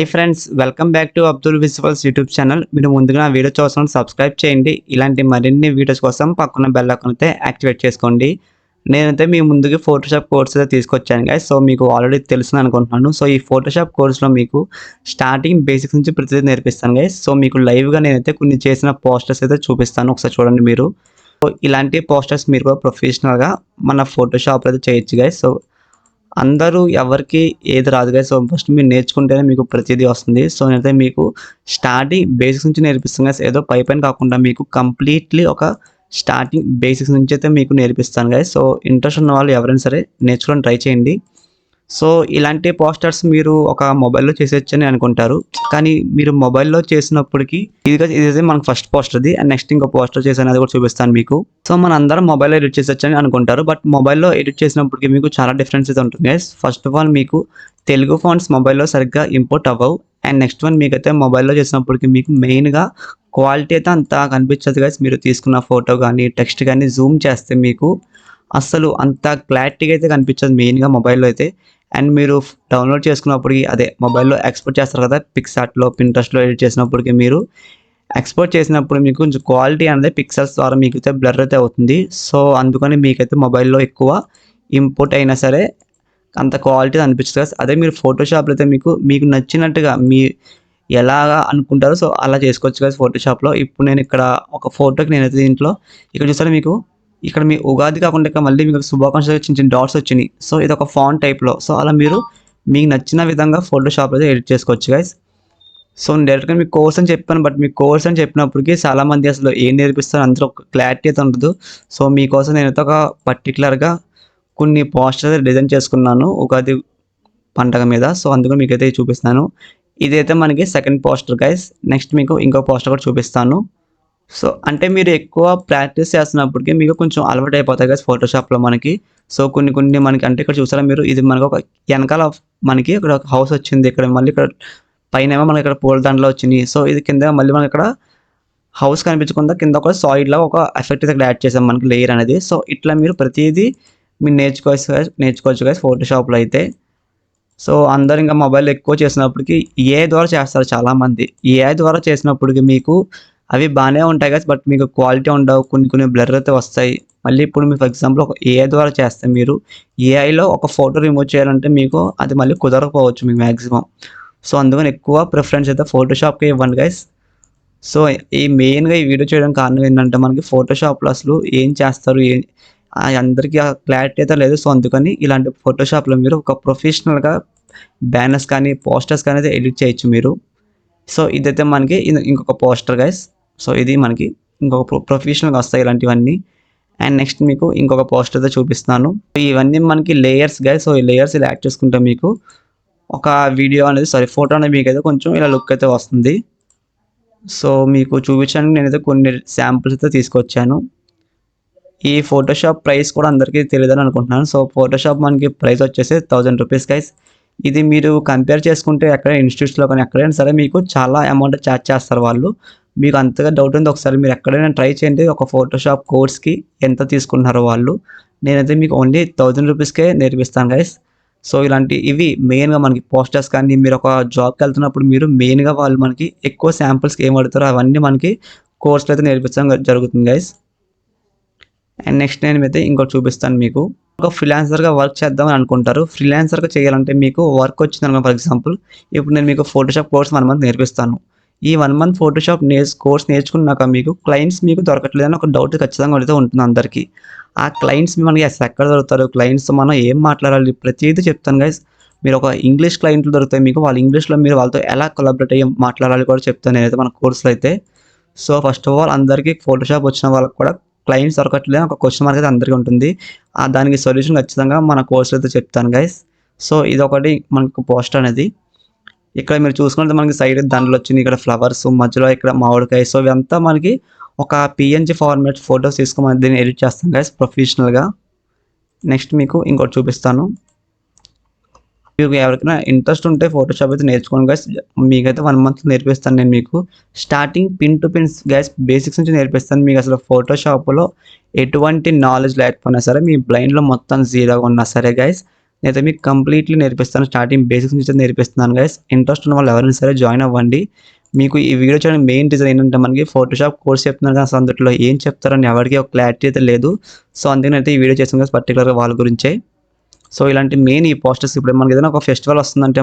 Hi friends, welcome back to Abdul visuals YouTube channel. మీరు ముందుగా నా వీడియో చూసిన సబ్స్క్రైబ్ చేయండి. ఇలాంటి మరిన్ని వీడియోస్ కోసం పక్కన బెల్ ఐకాన్ అయితే యాక్టివేట్ చేసుకోండి. నేనైతే మీ ముందుకి ఫోటోషాప్ కోర్స్ అయితే తీసుకొచ్చాను గైస్. సో మీకు ఆల్రెడీ తెలుసు అనుకుంటున్నాను. సో ఈ ఫోటోషాప్ కోర్స్లో మీకు స్టార్టింగ్ బేసిక్స్ నుంచి ప్రతిదీ నేర్పిస్తాను గైస్. సో మీకు లైవ్గా నేనైతే కొన్ని చేసిన పోస్టర్స్ అయితే చూపిస్తాను, ఒకసారి చూడండి మీరు. సో ఇలాంటి పోస్టర్స్ మీరు కూడా ప్రొఫెషనల్గా మన ఫోటోషాప్లో అయితే చేయొచ్చు గైస్. సో అందరూ ఎవరికి ఏది రాదు గైస్. సో ఫస్ట్ మీరు నేర్చుకుంటేనే మీకు ప్రతిదీ వస్తుంది. సో నేనైతే మీకు స్టార్టింగ్ బేసిక్స్ నుంచి నేర్పిస్తాను గైస్. ఏదో పైన కాకుండా మీకు కంప్లీట్లీ ఒక స్టార్టింగ్ బేసిక్స్ నుంచి అయితే మీకు నేర్పిస్తాను గైస్. సో ఇంట్రెస్ట్ ఉన్న వాళ్ళు ఎవరైనా సరే నేర్చుకోవడానికి ట్రై చేయండి. సో ఇలాంటి పోస్టర్స్ మీరు ఒక మొబైల్లో చేసేయచ్చని అనుకుంటారు, కానీ మీరు మొబైల్లో చేసినప్పటికీ ఇదైతే మనకు ఫస్ట్ పోస్టర్ది. అండ్ నెక్స్ట్ ఇంకో పోస్టర్ చేసాను, అది కూడా చూపిస్తాను మీకు. సో మన అందరం మొబైల్లో ఎడిట్ చేసేయచ్చని అనుకుంటారు, బట్ మొబైల్లో ఎడిట్ చేసినప్పటికీ మీకు చాలా డిఫరెన్స్ అయితే ఉంటుంది గైస్. ఫస్ట్ ఆఫ్ ఆల్ మీకు తెలుగు ఫాంట్స్ మొబైల్లో సరిగ్గా ఇంపోర్ట్ అవ్వవు. అండ్ నెక్స్ట్ వన్ మీకైతే మొబైల్లో చేసినప్పటికీ మీకు మెయిన్గా క్వాలిటీ అయితే అంత కనిపించదు గైస్. మీరు తీసుకున్న ఫోటో కానీ టెక్స్ట్ కానీ జూమ్ చేస్తే మీకు అసలు అంత క్లారిటీగా అయితే కనిపించదు మెయిన్గా మొబైల్లో అయితే. అండ్ మీరు డౌన్లోడ్ చేసుకున్నప్పటికీ అదే మొబైల్లో ఎక్స్పోర్ట్ చేస్తారు కదా, పిక్సార్ట్లో పింట్రెస్ట్లో ఎడిట్ చేసినప్పటికీ మీరు ఎక్స్పోర్ట్ చేసినప్పుడు మీకు కొంచెం క్వాలిటీ అనేది పిక్సెల్స్ ద్వారా మీకు అయితే బ్లర్ అయితే అవుతుంది. సో అందుకని మీకైతే మొబైల్లో ఎక్కువ ఇంపోర్ట్ అయినా సరే అంత క్వాలిటీ అనిపించదు. అదే మీరు ఫోటోషాప్లో అయితే మీకు నచ్చినట్టుగా మీ ఎలాగా అనుకుంటారో సో అలా చేసుకోవచ్చు కదా ఫోటోషాప్లో. ఇప్పుడు నేను ఇక్కడ ఒక ఫోటోకి నేనైతే దీంట్లో ఇక్కడ చూసారా మీకు ఇక్కడ మీ ఉగాది కాకుండా ఇక్కడ మళ్ళీ మీకు శుభాకాంక్షలు చిన్న చిన్న డాట్స్ వచ్చినాయి. సో ఇది ఒక ఫాంట్ టైప్లో. సో అలా మీరు మీకు నచ్చిన విధంగా ఫోటోషాప్ అయితే ఎడిట్ చేసుకోవచ్చు గైస్. సో నేను డైరెక్ట్గా మీకు కోర్స్ అని చెప్పాను, బట్ మీకు కోర్స్ అని చెప్పినప్పటికీ చాలామంది అసలు ఏం నేర్పిస్తారు అందరూ ఒక క్లారిటీ అయితే ఉండదు. సో మీకోసం నేనైతే ఒక పర్టికులర్గా కొన్ని పోస్టర్స్ డిజైన్ చేసుకున్నాను ఉగాది పండగ మీద. సో అందుకని మీకైతే చూపిస్తాను. ఇదైతే మనకి సెకండ్ పోస్టర్ గైస్. నెక్స్ట్ మీకు ఇంకో పోస్టర్ కూడా చూపిస్తాను. సో అంటే మీరు ఎక్కువ ప్రాక్టీస్ చేస్తున్నప్పటికీ మీకు కొంచెం అలవాటు అయిపోతాయి కదా ఫోటోషాప్లో మనకి. సో కొన్ని మనకి అంటే ఇక్కడ చూసారా మీరు, ఇది మనకు ఒక వెనకాల మనకి ఇక్కడ ఒక హౌస్ వచ్చింది, ఇక్కడ మళ్ళీ ఇక్కడ పైన ఏమో మనకి ఇక్కడ పూలదండలు వచ్చినాయి. సో ఇది కింద మళ్ళీ మనకి ఇక్కడ హౌస్ కనిపించకుండా కింద ఒక సాయిడ్లో ఒక ఎఫెక్ట్ ఇక్కడ యాడ్ చేసాం మనకి లేయర్ అనేది. సో ఇట్లా మీరు ప్రతిదీ మీరు నేర్చుకోవచ్చు కదా ఫోటోషాప్లో అయితే. సో అందరు ఇంకా మొబైల్ ఎక్కువ చేసినప్పటికీ ఏఐ ద్వారా చేస్తారు చాలామంది. ఏఐ ద్వారా చేసినప్పటికీ మీకు అవి బాగానే ఉంటాయి కదా, బట్ మీకు క్వాలిటీ ఉండవు, కొన్ని బ్లర్ అయితే వస్తాయి. మళ్ళీ ఇప్పుడు మీరు ఫర్ ఎగ్జాంపుల్ ఒక ఏఐ ద్వారా చేస్తే మీరు ఏఐలో ఒక ఫోటో రిమూవ్ చేయాలంటే మీకు అది మళ్ళీ కుదరకపోవచ్చు మీకు మ్యాక్సిమం. సో అందుకని ఎక్కువ ప్రిఫరెన్స్ అయితే ఫోటోషాప్కి ఇవ్వండి గైస్. సో ఈ మెయిన్గా ఈ వీడియో చేయడానికి కారణం ఏంటంటే మనకి ఫోటోషాప్లో అసలు ఏం చేస్తారు అందరికీ ఆ క్లారిటీ అయితే లేదు. సో అందుకని ఇలాంటి ఫోటోషాప్లో మీరు ఒక ప్రొఫెషనల్గా బ్యానర్స్ కానీ పోస్టర్స్ కానీ అయితే ఎడిట్ చేయొచ్చు మీరు. సో ఇదైతే మనకి ఇంకొక పోస్టర్ గైస్. సో ఇది మనకి ఇంకొక ప్రొఫెషనల్గా వస్తాయి ఇలాంటివన్నీ. అండ్ నెక్స్ట్ మీకు ఇంకొక పోస్టర్ అయితే చూపిస్తున్నాను. ఇవన్నీ మనకి లేయర్స్ గైస్. సో ఈ లేయర్స్ ఇలా యాడ్ చేసుకుంటే మీకు ఒక వీడియో అనేది ఫోటో అనేది మీకు అయితే కొంచెం ఇలా లుక్ అయితే వస్తుంది. సో మీకు చూపించడానికి నేనైతే కొన్ని శాంపుల్స్ అయితే తీసుకొచ్చాను. ఈ ఫోటోషాప్ ప్రైస్ కూడా అందరికీ తెలియదని అనుకుంటున్నాను. సో ఫోటోషాప్ మనకి ప్రైస్ వచ్చేసి 1000 రూపీస్ గైస్. ఇది మీరు కంపేర్ చేసుకుంటే ఎక్కడ ఇన్స్టిట్యూట్స్లో కానీ ఎక్కడైనా సరే మీకు చాలా అమౌంట్ ఛార్జ్ చేస్తారు వాళ్ళు. మీకు అంతగా డౌట్ ఉంది, ఒకసారి మీరు ఎక్కడైనా ట్రై చేయండి ఒక ఫోటోషాప్ కోర్స్కి ఎంత తీసుకుంటున్నారో వాళ్ళు. నేనైతే మీకు ఓన్లీ 1000 రూపీస్కే నేర్పిస్తాను గైస్. సో ఇవి మెయిన్గా మనకి పోస్టర్స్ కానీ మీరు ఒక జాబ్కి వెళ్తున్నప్పుడు మీరు మెయిన్గా వాళ్ళు మనకి ఎక్కువ శాంపుల్స్కి ఏం అడుగుతారో అవన్నీ మనకి కోర్సులో అయితే నేర్పించడం జరుగుతుంది గైస్. అండ్ నెక్స్ట్ నేనైతే ఇంకోటి చూపిస్తాను మీకు. ఒక ఫ్రీలాన్సర్గా వర్క్ చేద్దామని అనుకుంటారు. ఫ్రీలాన్సర్గా చేయాలంటే మీకు వర్క్ వచ్చిందనుకో ఫర్ ఎగ్జాంపుల్ ఇప్పుడు నేను మీకు ఫోటోషాప్ కోర్స్ 1 మంత్ నేర్పిస్తాను. ఈ 1 మంత్ ఫోటోషాప్ కోర్స్ నేర్చుకున్నాక మీకు క్లయింట్స్ మీకు దొరకట్లేదని ఒక డౌట్ ఖచ్చితంగా అయితే ఉంటుంది అందరికీ. ఆ క్లయింట్స్ మనకి ఎక్కడ దొరుకుతారు, క్లయింట్స్ మనం ఏం మాట్లాడాలి ప్రతిదీ చెప్తాను గైస్. మీరు ఒక ఇంగ్లీష్ క్లయింట్లు దొరుకుతాయి మీకు, వాళ్ళ ఇంగ్లీష్లో మీరు వాళ్ళతో ఎలా కొలాబరేట్ అయ్యి మాట్లాడాలి కూడా చెప్తాను నేనైతే మన కోర్సులో అయితే. సో ఫస్ట్ ఆఫ్ ఆల్ అందరికీ ఫోటోషాప్ వచ్చిన వాళ్ళకి కూడా క్లయింట్స్ దొరకట్లేదు ఒక క్వశ్చన్ మార్క్ అయితే అందరికీ ఉంటుంది. దానికి సొల్యూషన్ ఖచ్చితంగా మన కోర్సులో అయితే చెప్తాను గైస్. సో ఇది ఒకటి మనకు పోస్టర్ అనేది. ఇక్కడ మీరు చూసుకుంటే మనకి సైడ్ దండలు వచ్చినాయి, ఇక్కడ ఫ్లవర్స్ మధ్యలో ఇక్కడ మామిడికాయ. సో ఇవంతా మనకి ఒక పిఎన్జి ఫార్మాట్ ఫొటోస్ తీసుకొని దీన్ని ఎడిట్ చేస్తాం గైస్ ప్రొఫెషనల్గా. నెక్స్ట్ మీకు ఇంకోటి చూపిస్తాను. మీకు ఎవరికైనా ఇంట్రెస్ట్ ఉంటే ఫోటోషాప్ అయితే నేర్చుకోండి గైస్. మీకైతే 1 మంత్ నేర్పిస్తాను నేను మీకు. Starting pin to pins guys basics నుంచి నేర్పిస్తాను మీకు. అసలు ఫోటోషాప్లో ఎటువంటి నాలెడ్జ్ లేకపోయినా సరే మీ బ్లైండ్లో మొత్తం జీరోగా ఉన్నా సరే గైస్ నేనైతే మీకు కంప్లీట్లీ నేర్పిస్తాను. స్టార్టింగ్ బేసిక్స్ నుంచి నేర్పిస్తున్నాను గైస్. ఇంట్రెస్ట్ ఉన్న వాళ్ళు ఎవరైనా సరే జాయిన్ అవ్వండి. మీకు ఈ వీడియో చేయడానికి మెయిన్ రీజన్ ఏంటంటే మనకి ఫోటోషాప్ కోర్స్ చెప్తున్నారు కానీ అసలు అందులో ఏం చెప్తారని ఎవరికీ ఒక క్లారిటీ అయితే లేదు. సో అందుకనైతే ఈ వీడియో చేసాను గైస్ పర్టికులర్గా వాళ్ళ గురించే. సో ఇలాంటి మెయిన్ ఈ పోస్టర్స్ ఇప్పుడు మనకి ఏదైనా ఒక ఫెస్టివల్ వస్తుందంటే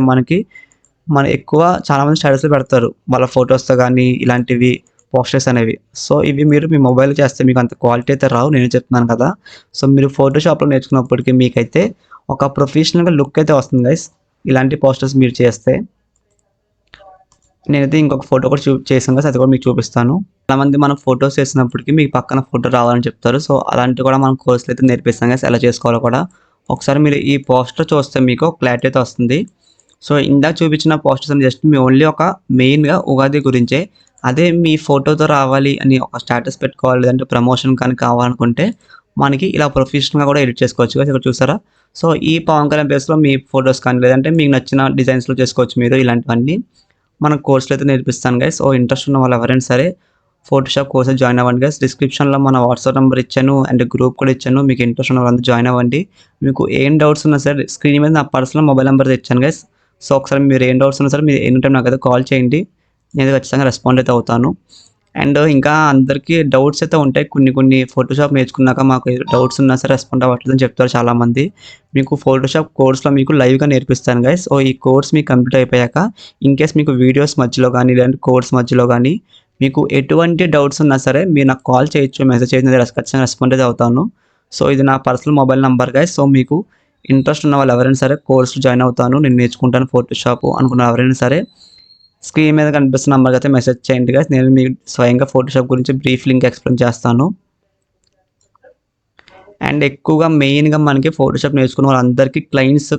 మన ఎక్కువ చాలామంది స్టేటస్‌లో పెడతారు. వాళ్ళ ఫోటోస్‌తో గానీ ఇలాంటివి పోస్టర్స్ అనేవి. సో ఇవి మీరు మీ మొబైల్‌లో చేస్తే మీకు అంత క్వాలిటీ అయితే రావు. నేనే చెప్తున్నాను కదా! సో మీరు ఫోటోషాప్‌లో నేర్చుకున్నప్పటికి మీకైతే ఒక ప్రొఫెషనల్‌గా లుక్ అయితే వస్తుంది గైస్. ఇలాంటి పోస్టర్స్ మీరు చేస్తే. నేనైతే ఇంకొక ఫోటో కూడా చేశాను గైస్. అది కూడా మీకు చూపిస్తాను. చాలామంది మనం ఫోటోస్ చేసినప్పటికి మీకు పక్కన ఫోటో రావాలని చెప్తారు. సో అలాంటివి కూడా మనం కోర్స్‌లో అయితే నేర్పిస్తాం గైస్. ఎలా చేసుకోవాలో కూడా. ఒకసారి మీరు ఈ పోస్టర్ చూస్తే మీకు క్లారిటీ అయితే వస్తుంది. సో ఇందాక చూపించిన పోస్టర్స్ అని జస్ట్ మీ ఓన్లీ ఒక మెయిన్‌గా ఉగాది గురించే. అదే మీ ఫోటోతో రావాలి అని ఒక స్టేటస్ పెట్టుకోవాలి లేదంటే ప్రమోషన్ కానీ కావాలనుకుంటే మనకి ఇలా ప్రొఫెషనల్‌గా కూడా ఎడిట్ చేసుకోవచ్చు. ఇక్కడ చూసారా? సో ఈ పవన్ కళ్యాణ్ ప్లేస్‌లో మీ ఫోటోస్ కానీ లేదంటే మీకు నచ్చిన డిజైన్స్‌లో చేసుకోవచ్చు మీరు ఇలాంటివన్నీ. మన కోర్స్‌లో అయితే నేర్పిస్తాను గైస్. సో ఇంట్రెస్ట్ ఉన్న వాళ్ళు ఎవరైనా సరే ఫోటోషాప్ కోర్స్ జాయిన్ అవ్వండి గైస్. డిస్క్రిప్షన్‌లో మన వాట్సాప్ నంబర్ ఇచ్చాను అండ్ గ్రూప్ కూడా ఇచ్చాను. మీకు ఇంట్రెస్ట్ ఉన్న వాళ్ళందరూ జాయిన్ అవ్వండి. మీకు ఏం డౌట్స్ ఉన్నా సరే స్క్రీన్ మీద నా పర్సనల్ మొబైల్ నంబర్ ఇచ్చాను గైస్. సో ఒకసారి మీరు ఏం డౌట్స్ ఉన్నా సరే మీరు ఎనీ టైమ్ నాకైతే కాల్ చేయండి. నేను ఖచ్చితంగా రెస్పాండ్ అయితే అవుతాను. అండ్ ఇంకా అందరికీ డౌట్స్ అయితే ఉంటాయి. కొన్ని ఫోటోషాప్ నేర్చుకున్నాక మాకు డౌట్స్ ఉన్నా సరే రెస్పాండ్ అవ్వట్లేదని చెప్తారు చాలామంది. మీకు ఫోటోషాప్ కోర్స్‌లో మీకు లైవ్‌గా నేర్పిస్తాను గైస్. సో ఈ కోర్స్ మీకు కంప్లీట్ అయిపోయాక ఇన్‌కేస్ మీకు వీడియోస్ మధ్యలో గానీ లేదంటే కోర్స్ మధ్యలో గానీ మీకు ఎటువంటి డౌట్స్ ఉన్నా సరే మీరు నాకు కాల్ చేయొచ్చు, మెసేజ్ చేయొచ్చు. నేను ఖచ్చితంగా రెస్పాండ్ అయితే అవుతాను. సో ఇది నా personal mobile number guys. So మీకు ఇంట్రెస్ట్ ఉన్న వాళ్ళు ఎవరైనా సరే కోర్స్‌లో జాయిన్ అవుతాను. నేను నేర్చుకుంటాను ఫోటోషాప్ అనుకున్న ఎవరైనా సరే స్క్రీన్ మీద కనిపిస్తున్న నంబర్‌కి అయితే మెసేజ్ చేయండి గైస్. నేను మీకు స్వయంగా ఫోటోషాప్ గురించి బ్రీఫ్ లింక్ ఎక్స్‌ప్లెయిన్ చేస్తాను. అండ్ ఎక్కువగా మెయిన్‌గా మనకి ఫోటోషాప్ నేర్చుకున్న వాళ్ళందరికీ క్లయింట్స్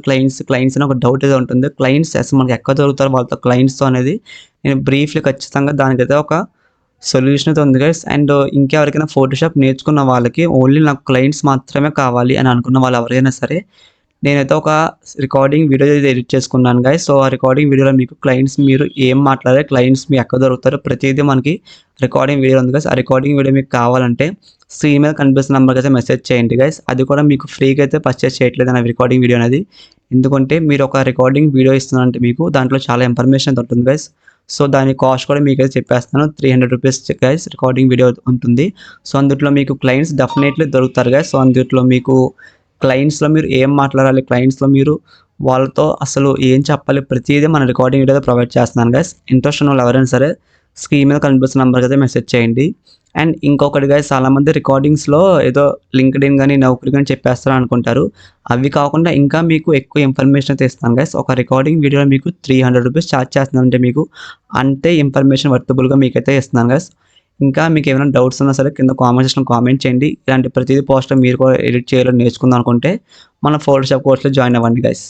అని ఒక డౌట్ అయితే ఉంటుంది. క్లయింట్స్ అసలు మనకి ఎక్కడ దొరుకుతారు వాళ్ళతో క్లయింట్స్‌తో అనేది నేను బ్రీఫ్‌లీ ఖచ్చితంగా దానికైతే ఒక సొల్యూషన్ అయితే ఉంది గైస్. అండ్ ఇంకెవరికైనా ఫోటోషాప్ నేర్చుకున్న వాళ్ళకి ఓన్లీ నాకు క్లయింట్స్ మాత్రమే కావాలి అని అనుకున్న వాళ్ళు ఎవరైనా సరే నేనైతే ఒక రికార్డింగ్ వీడియో అయితే ఎడిట్ చేసుకున్నాను గైస్. సో ఆ రికార్డింగ్ వీడియోలో మీకు క్లయింట్స్ మీరు ఏం మాట్లాడారు, క్లయింట్స్ మీకు ఎక్కడ దొరుకుతారో ప్రతిదీ మనకి రికార్డింగ్ వీడియో ఉంది గైస్. ఆ రికార్డింగ్ వీడియో మీకు కావాలంటే స్క్రీన్ మీద కనిపిస్తున్న నంబర్‌కి అయితే మెసేజ్ చేయండి గైస్. అది కూడా మీకు ఫ్రీగా అయితే పర్చేస్ చేయట్లేదు నా రికార్డింగ్ వీడియో అనేది. ఎందుకంటే మీరు ఒక రికార్డింగ్ వీడియో ఇస్తున్నారంటే మీకు దాంట్లో చాలా ఇన్ఫర్మేషన్ అయితే ఉంటుంది గైస్. సో దాని కాస్ట్ కూడా మీకైతే చెప్పేస్తాను. ₹300 గైస్ రికార్డింగ్ వీడియో ఉంటుంది. సో అందుట్లో మీకు క్లయింట్స్ డెఫినెట్‌లీ దొరుకుతారు గైస్. సో అందుట్లో మీకు క్లయింట్స్‌లో మీరు ఏం మాట్లాడాలి, క్లయింట్స్‌లో మీరు వాళ్ళతో అసలు ఏం చెప్పాలి ప్రతీదీ మన రికార్డింగ్ వీడియోలో ప్రొవైడ్ చేస్తున్నాను గైస్. ఇంట్రెస్ట్ ఉన్న వాళ్ళు ఎవరైనా సరే స్క్రీన్ మీద కనిపిస్తున్న నంబర్‌కి అయితే మెసేజ్ చేయండి. అండ్ ఇంకొకటి గైస్ చాలామంది రికార్డింగ్స్‌లో ఏదో లింక్డ్ఇన్ గాని, నౌకరీ గాని చెప్పేస్తారు అనుకుంటారు. అవి కాకుండా ఇంకా మీకు ఎక్కువ ఇన్ఫర్మేషన్ అయితే ఇస్తాను గైస్. ఒక రికార్డింగ్ వీడియోలో మీకు ₹300 చార్జ్ చేస్తున్నానంటే మీకు అంతే ఇన్ఫర్మేషన్ వర్తబుల్‌గా మీకైతే ఇస్తున్నాను గైస్. ఇంకా మీకు ఏమైనా డౌట్స్ ఉన్నా సరే కింద కామెంట్ సెక్షన్‌లో కామెంట్ చేయండి. ఇలాంటి ప్రతిదీ పోస్టర్ మీరు కూడా ఎడిట్ చేయాలని నేర్చుకుందాం అనుకుంటే మన ఫోటోషాప్ కోర్స్‌లో జాయిన్ అవ్వండి గైస్.